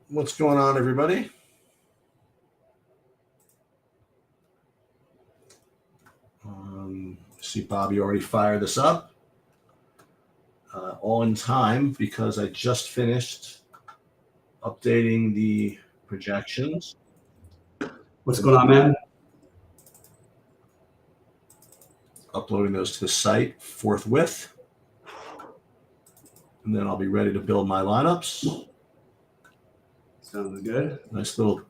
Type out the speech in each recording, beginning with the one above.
What's going on, everybody? See, Bobby already fired this up. All in time because I just finished updating the projections. What's going on, man? Uploading those to the site forthwith. And then I'll be ready to build my lineups. Sounds good. Nice little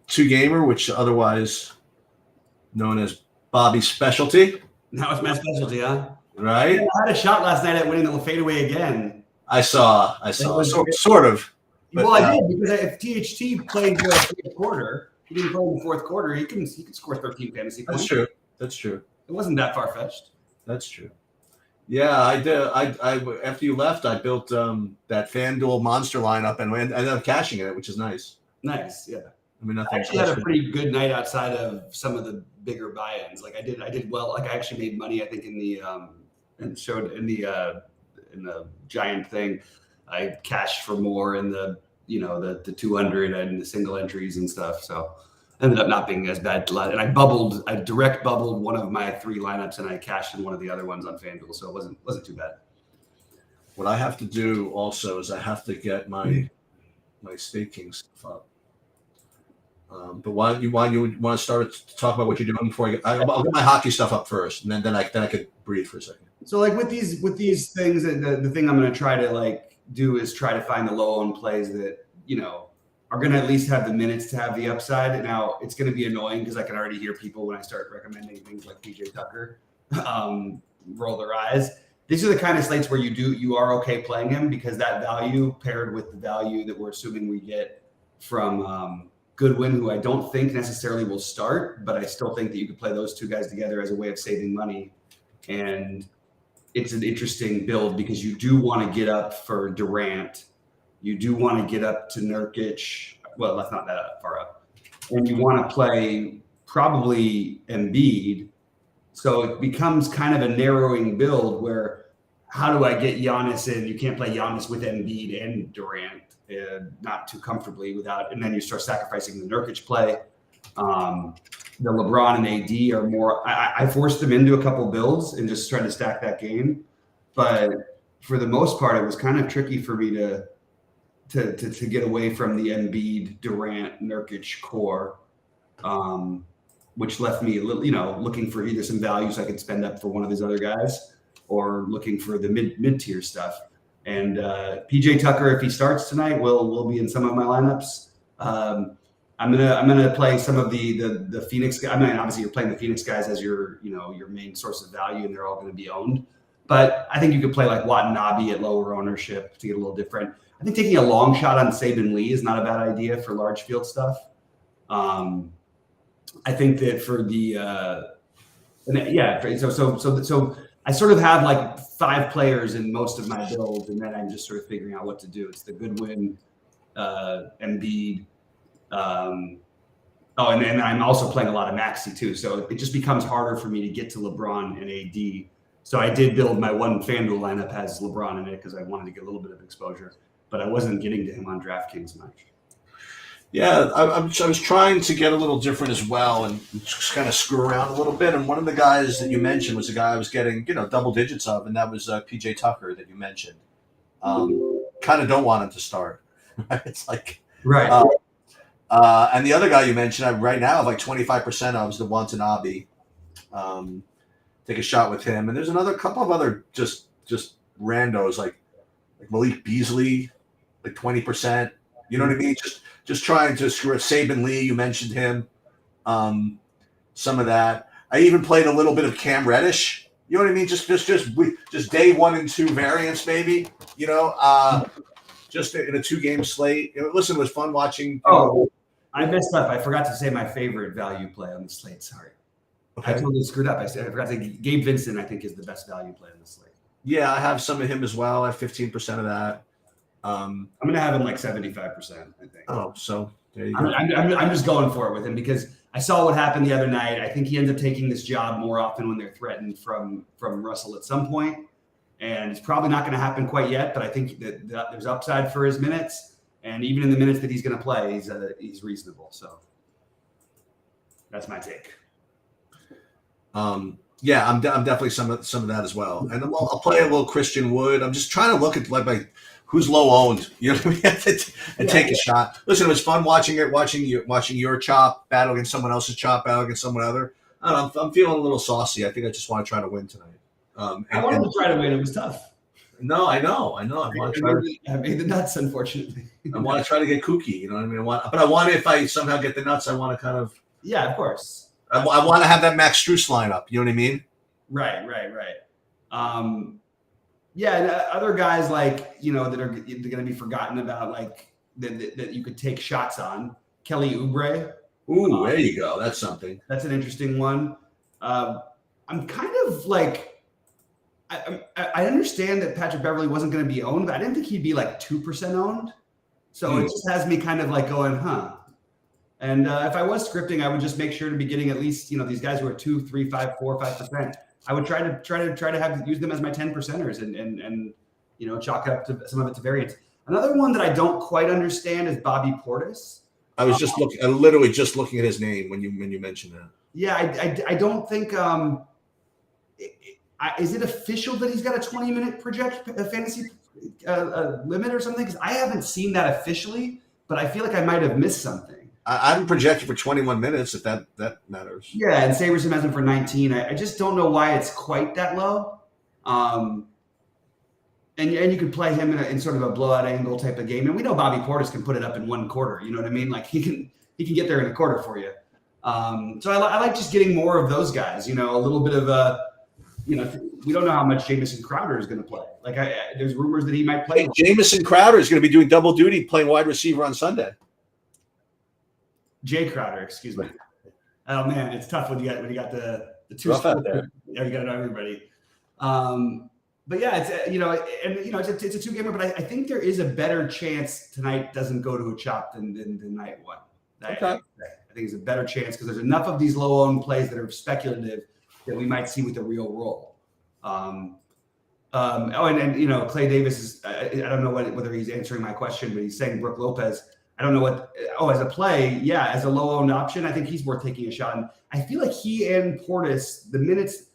two-gamer, which otherwise known as Bobby's specialty. That was my specialty, huh? Right? I had a shot last night at winning the fadeaway again. I saw. Sort of. But, well, I did, because if THT played the fourth quarter, he didn't play in the fourth quarter, he can score 13 fantasy points. That's true. It wasn't that far-fetched. That's true. Yeah, I did. I after you left, I built that FanDuel monster lineup and ended up cashing it, which is nice. Nice, yeah. I mean, I actually had a pretty good night outside of some of the bigger buy-ins. Like I did well. Like I actually made money, I think, in the giant thing. I cashed for more in the 200 and the single entries and stuff. So ended up not being as bad. And I direct bubbled one of my 3 lineups, and I cashed in one of the other ones on FanDuel. So it wasn't too bad. What I have to do also is I have to get my staking stuff up. But why you want to start to talk about what you're doing before I'll get my hockey stuff up first, and then I could breathe for a second. So like with these things, the thing I'm going to try to do is try to find the low owned plays that are going to at least have the minutes to have the upside. Now it's going to be annoying because I can already hear people when I start recommending things like PJ Tucker roll their eyes. These are the kind of slates where you are okay playing him because that value paired with the value that we're assuming we get from Goodwin, who I don't think necessarily will start, but I still think that you could play those two guys together as a way of saving money. And it's an interesting build because you do want to get up for Durant. You do want to get up to Nurkic. Well, that's not that far up. And you want to play probably Embiid. So it becomes kind of a narrowing build where how do I get Giannis in? You can't play Giannis with Embiid and Durant. Not too comfortably without, and then you start sacrificing the Nurkic play. The LeBron and AD are more. I forced them into a couple builds and just tried to stack that game, but for the most part, it was kind of tricky for me to get away from the Embiid, Durant, Nurkic core, which left me looking for either some value so I could spend up for one of these other guys, or looking for the mid tier stuff. And PJ Tucker, if he starts tonight, will be in some of my lineups. I'm gonna play some of the Phoenix guys. I mean, obviously you're playing the Phoenix guys as your main source of value, and they're all going to be owned. But I think you could play like Watanabe at lower ownership to get a little different. I think taking a long shot on Saban Lee is not a bad idea for large field stuff. I think that for the so I sort of have like 5 players in most of my builds, and then I'm just sort of figuring out what to do. It's the Goodwin, Embiid. And then I'm also playing a lot of Maxey too. So it just becomes harder for me to get to LeBron and AD. So I did build my one FanDuel lineup has LeBron in it because I wanted to get a little bit of exposure, but I wasn't getting to him on DraftKings much. Yeah, I was trying to get a little different as well and just kind of screw around a little bit. And one of the guys that you mentioned was a guy I was getting, double digits of, and that was PJ Tucker that you mentioned. Kind of don't want him to start. It's like right. And the other guy you mentioned, I right now have like 25% of is the Watanabe. Take a shot with him, and there's couple of other just randos like Malik Beasley, like 20%. You know what I mean? Just trying to screw it. Saban Lee, you mentioned him. Some of that. I even played a little bit of Cam Reddish. You know what I mean? Just day 1 and 2 variants, maybe. Just in a 2-game slate. Listen, it was fun watching. I messed up. I forgot to say my favorite value play on the slate. Sorry. Okay. I totally screwed up. I forgot to say Gabe Vincent, I think, is the best value play on the slate. Yeah, I have some of him as well. I have 15% of that. I'm going to have him like 75%, I think. Oh, so there you go. I'm just going for it with him because I saw what happened the other night. I think he ends up taking this job more often when they're threatened from Russell at some point. And it's probably not going to happen quite yet, but I think that there's upside for his minutes. And even in the minutes that he's going to play, he's reasonable. So that's my take. Yeah, I'm definitely some of that as well. And I'll play a little Christian Wood. I'm just trying to look at like who's low owned, you know, and take a shot. Listen, it was fun watching your chop battle against someone else's chop battle against someone other. I don't know, I'm feeling a little saucy. I think I just want to try to win tonight. I wanted to try to win. It was tough. No, I know. I want to try. I made the nuts, unfortunately. I want to try to get kooky. You know what I mean? But I want, if I somehow get the nuts, I want to kind of. Yeah, of course. I want to have that Max Strus lineup. You know what I mean? Right. Yeah, and other guys like, you know, that are going to be forgotten about, like that you could take shots on. Kelly Oubre. Ooh, there you go. That's something. That's an interesting one. I'm kind of like, I understand that Patrick Beverley wasn't going to be owned, but I didn't think he'd be like 2% owned. So it just has me kind of like going, huh. And if I was scripting, I would just make sure to be getting at least, you know, these guys who are 2, 3, 5, 4, 5%. I would try to use them as my 10%ers and you know, chalk up to some of it to variance. Another one that I don't quite understand is Bobby Portis. I was literally just looking at his name when you mentioned that. Yeah, I don't think is it official that he's got a 20-minute fantasy limit or something? Because I haven't seen that officially, but I feel like I might have missed something. I'm projected for 21 minutes, if that matters. Yeah, and Saberson has him for 19. I just don't know why it's quite that low. And you could play him in sort of a blowout angle type of game. And we know Bobby Portis can put it up in one quarter. You know what I mean? Like he can get there in a quarter for you. So I like just getting more of those guys. You know, a little bit of you know, we don't know how much Jamison Crowder is going to play. Like there's rumors that he might play. Hey, Jamison Crowder is going to be doing double duty, playing wide receiver on Sunday. Jay Crowder, excuse me. Oh man, it's tough when you got the two. Rough out there. Yeah, you got to know everybody. But yeah, it's you know, and you know, it's a two gamer. But I think there is a better chance tonight doesn't go to a chop than night one. Okay. I think it's a better chance because there's enough of these low owned plays that are speculative that we might see with the real roll. And you know, Clay Davis is. I don't know whether he's answering my question, but he's saying Brooke Lopez. I don't know what. Oh, as a play, yeah, as a low-owned option, I think he's worth taking a shot. And I feel like he and Portis, the minutes,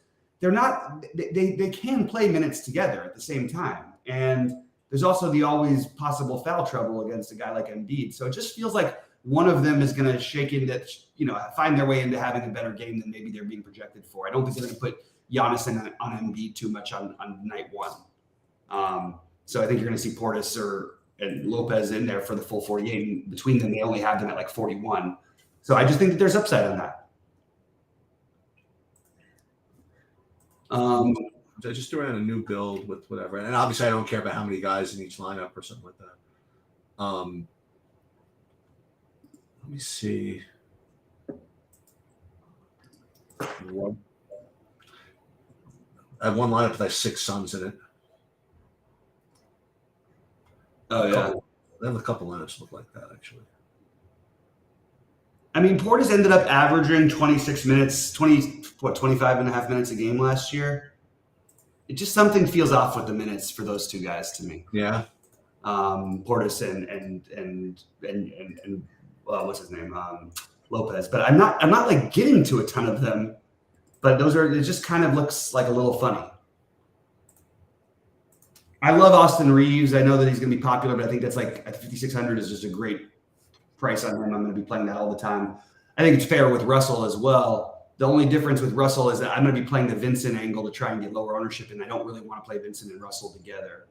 they're not. They can play minutes together at the same time. And there's also the always possible foul trouble against a guy like Embiid. So it just feels like one of them is going to shake into, you know, find their way into having a better game than maybe they're being projected for. I don't think they're going to put Giannis on Embiid too much on night one. So I think you're going to see Portis and Lopez in there for the full 48. And between them, they only have them at like 41. So I just think that there's upside on that. I just threw in a new build with whatever. And obviously I don't care about how many guys in each lineup or something like that. Let me see. I have one lineup that has 6 Suns in it. Oh, yeah. I have a couple lineups look like that, actually. I mean, Portis ended up averaging 26 minutes, 25 and a half minutes a game last year. It just something feels off with the minutes for those two guys to me. Yeah. Portis and what's his name? Lopez. But I'm not like getting to a ton of them. But it just kind of looks like a little funny. I love Austin Reeves. I know that he's going to be popular, but I think that's like at 5,600 is just a great price on him. I'm going to be playing that all the time. I think it's fair with Russell as well. The only difference with Russell is that I'm going to be playing the Vincent angle to try and get lower ownership, and I don't really want to play Vincent and Russell together.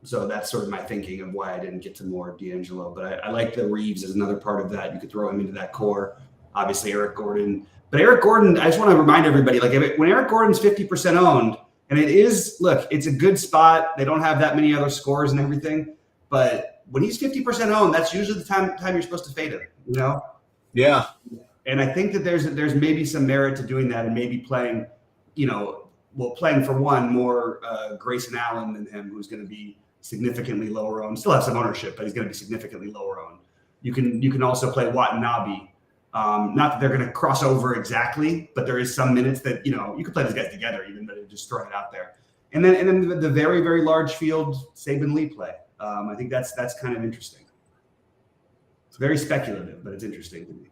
So that's sort of my thinking of why I didn't get to more D'Angelo. But I like the Reeves as another part of that. You could throw him into that core. Obviously, Eric Gordon. But Eric Gordon, I just want to remind everybody, like when Eric Gordon's 50% owned, and it's a good spot. They don't have that many other scores and everything. But when he's 50% owned, that's usually the time you're supposed to fade him, you know? Yeah. And I think that there's maybe some merit to doing that and maybe playing, playing for one more Grayson Allen than him, who's going to be significantly lower owned. Still have some ownership, but he's going to be significantly lower owned. You can also play Watanabe. Not that they're going to cross over exactly, but there is some minutes that, you could play these guys together even, but just throwing it out there. And then the very, very large field Saban Lee play. I think that's kind of interesting. It's very speculative, but it's interesting to me.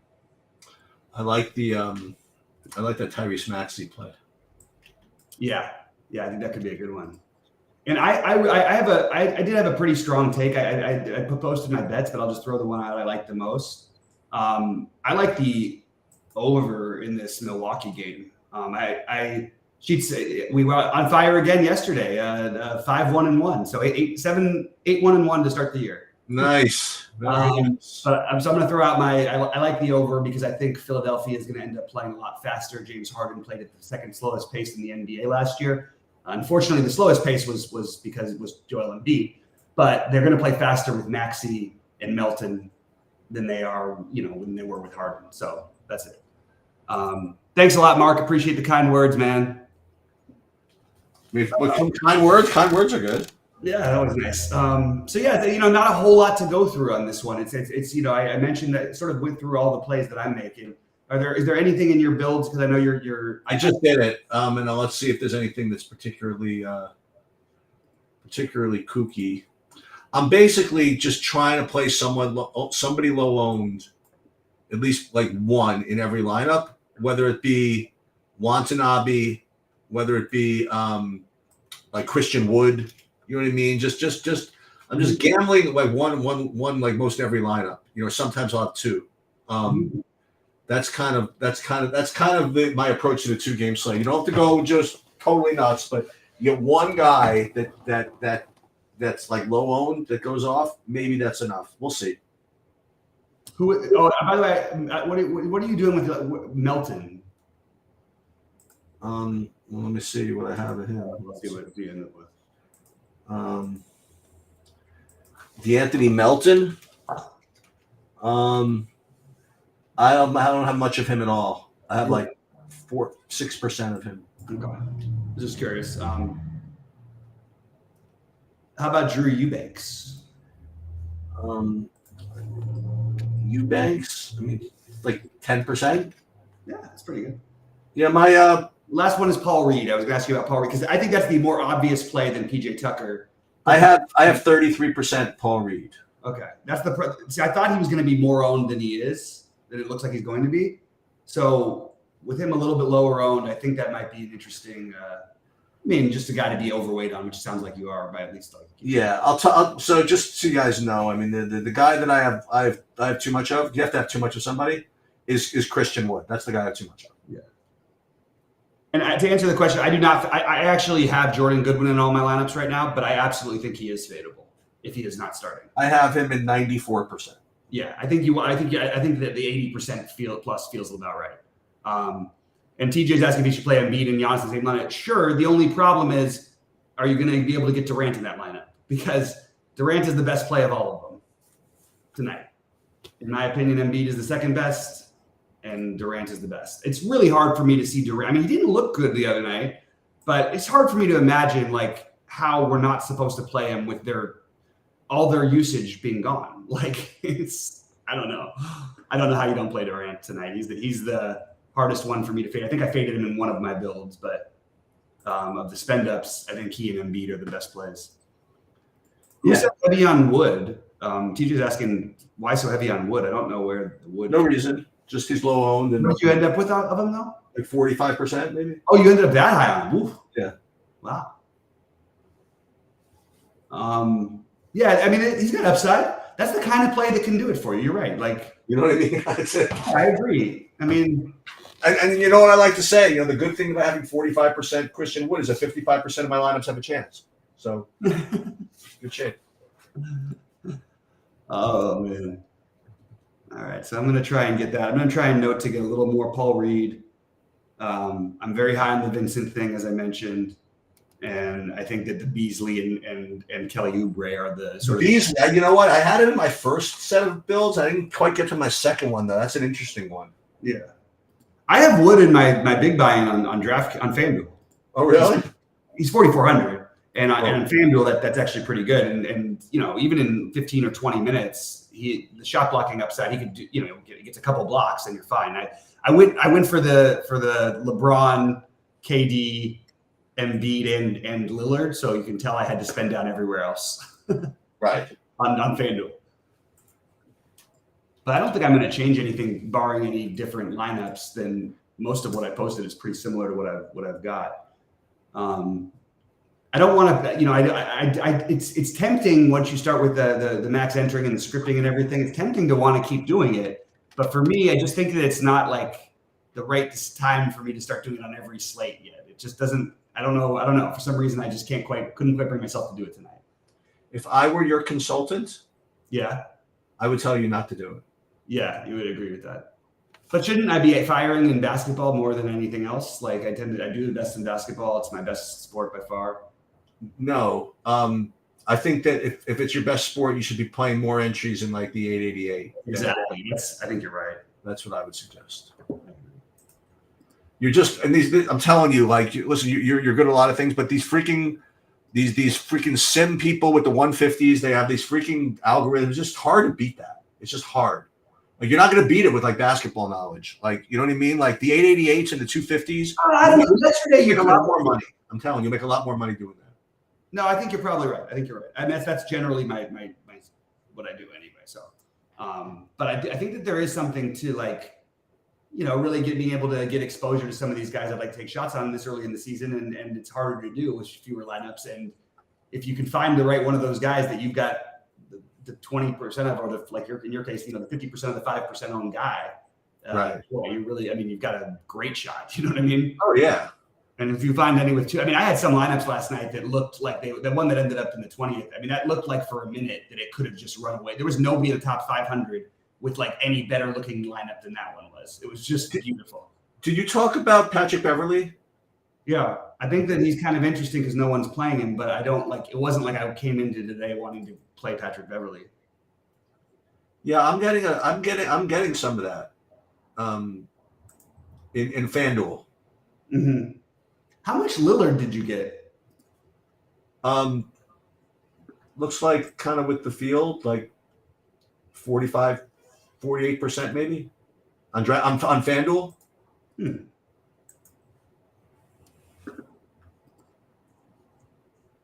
I like that Tyrese Maxey play. Yeah, I think that could be a good one. And I did have a pretty strong take. I posted my bets, but I'll just throw the one out I like the most. I like the over in this Milwaukee game. She'd say we were on fire again yesterday. 5-1-1, so 8-1-1 to start the year. Nice. But so I'm going to throw out I like the over because I think Philadelphia is going to end up playing a lot faster. James Harden played at the second slowest pace in the NBA last year. Unfortunately, the slowest pace was because it was Joel Embiid, but they're going to play faster with Maxey and Melton than they are, when they were with Harden. So that's it. Thanks a lot, Mark. Appreciate the kind words, man. Kind words are good. Yeah, that was nice. So yeah, not a whole lot to go through on this one. It's I mentioned that sort of went through all the plays that I'm making. Is there anything in your builds? Because I know you're. I just did it, and let's see if there's anything that's particularly kooky. I'm basically just trying to play somebody low owned, at least like one in every lineup, whether it be Watanabe, whether it be like Christian Wood. You know what I mean? I'm just gambling like one like most every lineup. Sometimes I'll have two. That's kind of my approach to the 2-game slate. You don't have to go just totally nuts, but you get one guy that's like low owned that goes off. Maybe that's enough. We'll see. By the way, what are you doing with Melton? Well, let me see what I have of him. Let's see what you end up with. D'Anthony Melton. I don't have much of him at all. I have like 6% of him. Okay. Just curious. How about Drew Eubanks? Eubanks, I mean, like 10%. Yeah, that's pretty good. Yeah, my last one is Paul Reed. I was going to ask you about Paul Reed because I think that's the more obvious play than PJ Tucker. I have 33% Paul Reed. Okay, that's see. I thought he was going to be more owned than he is. Than it looks like he's going to be. So with him a little bit lower owned, I think that might be an interesting. Just a guy to be overweight on, which sounds like you are by at least like. Yeah, so just so you guys know, I mean, the guy that I have too much of. You have to have too much of somebody. Is Christian Wood? That's the guy I have too much of. Yeah. And to answer the question, I do not. I actually have Jordan Goodwin in all my lineups right now, but I absolutely think he is fadeable if he is not starting. I have him in 94%. Yeah, I think that the 80% plus feels about right. And TJ's asking if he should play Embiid and Giannis in the same lineup. Sure. The only problem is, are you going to be able to get Durant in that lineup? Because Durant is the best play of all of them tonight. In my opinion, Embiid is the second best, and Durant is the best. It's really hard for me to see Durant. I mean, he didn't look good the other night, but it's hard for me to imagine like how we're not supposed to play him with all their usage being gone. Like I don't know. I don't know how you don't play Durant tonight. He's the hardest one for me to fade. I think I faded him in one of my builds, but of the spend ups, I think he and Embiid are the best plays. Who's so heavy on Wood? TJ's asking why so heavy on Wood. I don't know where the Wood. No reason. Just he's low owned. And what did you end up with of him though? Like 45% maybe. Oh, you ended up that high on him. Oof. Yeah. Wow. Yeah, I mean, he's got upside. That's the kind of play that can do it for you. You're right. Like, you know what I mean? I agree. I mean, and you know what I like to say? The good thing about having 45% Christian Wood is that 55% of my lineups have a chance. So, good shape. Oh, man. All right. So I'm going to try and get that. I'm going to try and note to get a little more Paul Reed. I'm very high on the Vincent thing, as I mentioned. And I think that the Beasley and Kelly Oubre are the sort of Beasley. You know what? I had it in my first set of builds. I didn't quite get to my second one though. That's an interesting one. Yeah, I have Wood in my big buy-in on FanDuel. Oh really? He's 4,400, and on FanDuel that's actually pretty good. And even in 15 or 20 minutes, the shot blocking upside he could do. He gets a couple blocks and you're fine. I went for the LeBron, KD. Embiid and Lillard, so you can tell I had to spend down everywhere else. Right. on FanDuel. But I don't think I'm going to change anything, barring any different lineups than most of what I posted is pretty similar to what I've got. I don't want to, it's tempting once you start with the max entering and the scripting and everything. It's tempting to want to keep doing it, but for me, I just think that it's not like the right time for me to start doing it on every slate yet. It just doesn't. I don't know. For some reason, I just couldn't quite bring myself to do it tonight. If I were your consultant, yeah, I would tell you not to do it. Yeah, you would agree with that. But shouldn't I be firing in basketball more than anything else? Like I do the best in basketball. It's my best sport by far. No. I think that if it's your best sport, you should be playing more entries in like the 888. Exactly. I think you're right. That's what I would suggest. You're just, and I'm telling you, like, listen, you're good at a lot of things, but these freaking sim people with the 150s, they have these freaking algorithms. It's just hard to beat that. It's just hard. Like you're not going to beat it with like basketball knowledge. Like, you know what I mean? Like the 888s and the 250s. I don't know. Yesterday you make a lot more money. I'm telling you, make a lot more money doing that. No, I think you're probably right. I think you're right. I mean, that's generally my what I do anyway. So, but I think that there is something to like, really being able to get exposure to some of these guys I'd like to take shots on this early in the season, and it's harder to do with fewer lineups. And if you can find the right one of those guys that you've got the 20% of, or in your case, the 50% of the 5% owned guy, right? Boy, you've got a great shot. You know what I mean? Oh yeah. And if you find any with two, I had some lineups last night that looked like the one that ended up in the 20th. That looked like for a minute that it could have just run away. There was nobody in the top 500 with like any better looking lineup than that one was. It was just beautiful. Did you talk about Patrick Beverley? Yeah, I think that he's kind of interesting because no one's playing him, but I don't like. It wasn't like I came into today wanting to play Patrick Beverley. Yeah, I'm getting some of that. In FanDuel. Mm-hmm. How much Lillard did you get? Looks like kind of with the field, like 45, 48% maybe on FanDuel.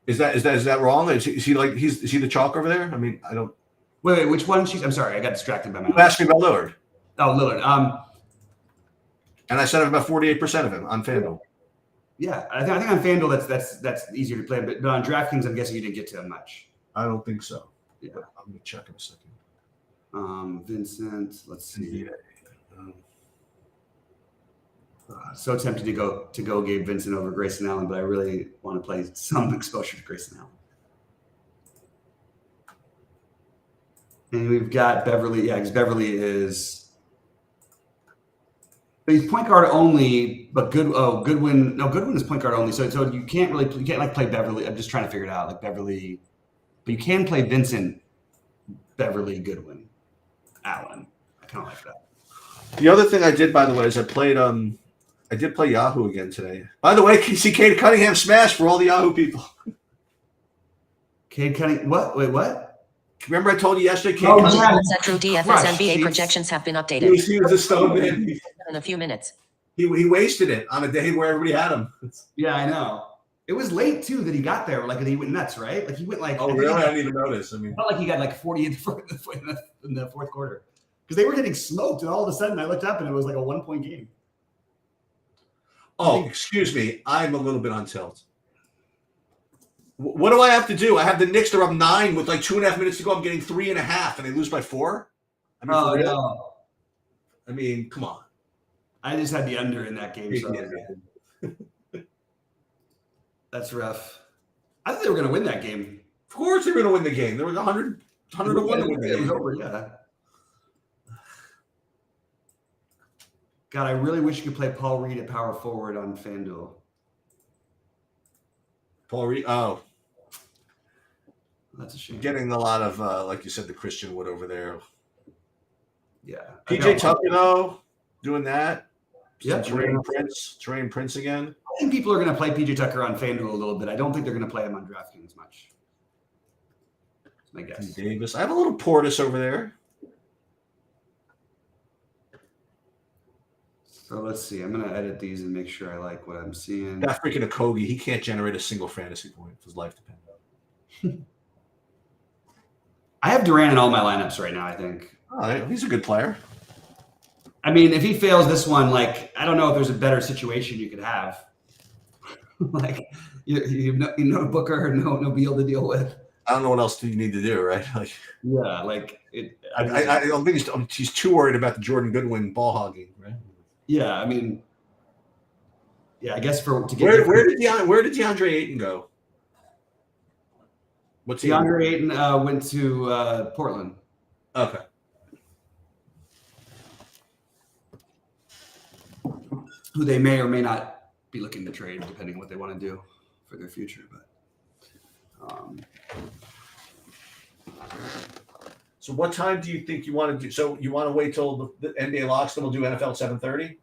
Is that wrong? Is he the chalk over there? I don't. Wait, which one? I'm sorry, I got distracted by my. You asked me about Lillard. Oh, Lillard. And I said about 48% of him on FanDuel. Yeah, I think on FanDuel that's easier to play, but on DraftKings, I'm guessing you didn't get to him much. I don't think so. Yeah, but I'm gonna check in a second. Vincent, let's see. So tempted to go Gabe Vincent over Grayson Allen, but I really want to play some exposure to Grayson Allen. And we've got Beverly, because Beverly is. But he's point guard only, but Goodwin. No, Goodwin is point guard only. So you can't play Beverly. I'm just trying to figure it out, like Beverly, but you can play Vincent, Beverly, Goodwin, Allen. I kind of like that. The other thing I did, by the way, is I did play Yahoo again today. By the way, see Cade Cunningham smash for all the Yahoo people. Cade Cunningham, what? Wait, what? Remember I told you yesterday, Cade Cunningham. Central DFS NBA projections have been updated. He was a stone man. In a few minutes. He wasted it on a day where everybody had him. Yeah, I know. It was late too that he got there. Like he went nuts, right? Like he went like. Oh really? I didn't even notice. I mean, felt like he got like 40 in the fourth quarter because they were getting smoked, and all of a sudden I looked up and it was like a 1-point game. Oh, excuse me. I'm a little bit on tilt. What do I have to do? I have the Knicks. They're up 9 with like 2.5 minutes to go. I'm getting 3.5, and they lose by 4. No. I mean, come on. I just had the under in that game. So that's rough. I thought they were going to win that game. Of course, they were going to win the game. There was 100 to 1 to win the game. It was over. Yeah. God, I really wish you could play Paul Reed at power forward on FanDuel. Paul Reed. Oh, that's a shame. Getting a lot of, like you said, the Christian Wood over there. Yeah. PJ Tucker, though, doing that. Yeah. Terrain Prince again. I think people are going to play PJ Tucker on FanDuel a little bit. I don't think they're going to play him on DraftKings much. That's my guess. Davis. I have a little Portis over there. So let's see. I'm going to edit these and make sure I like what I'm seeing. That freaking Okogie, he can't generate a single fantasy point if his life depends on it. I have Durant in all my lineups right now, I think. Oh, he's a good player. I mean, if he fails this one, like, I don't know if there's a better situation you could have. Like, you know Booker, no Beal to deal with. I don't know what else do you need to do, right? Like, yeah, like it. I don't think he's too worried about the Jordan Goodwin ball hogging, right? Yeah, I mean, yeah, I guess where did DeAndre Ayton go? What's DeAndre Ayton went to Portland. Okay. Who they may or may not be looking to trade, depending on what they want to do for their future. But so, what time do you think you want to do? So, you want to wait till the NBA locks, then we'll do NFL 7:30?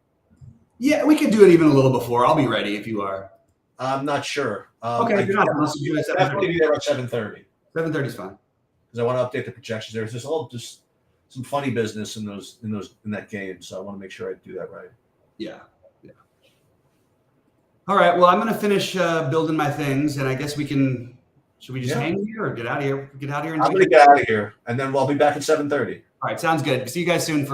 Yeah, we could do it even a little before. I'll be ready if you are. I'm not sure. Okay, if you're not, let's do it at definitely be there at 7:30. 7:30 is fine. Because I want to update the projections. There's just some funny business in that game, so I want to make sure I do that right. Yeah. All right. Well, I'm going to finish building my things, and I guess we can. Should we just hang here or get out of here? Get out of here. I'm going to get out of here, and then we'll be back at 7:30. All right. Sounds good. See you guys soon for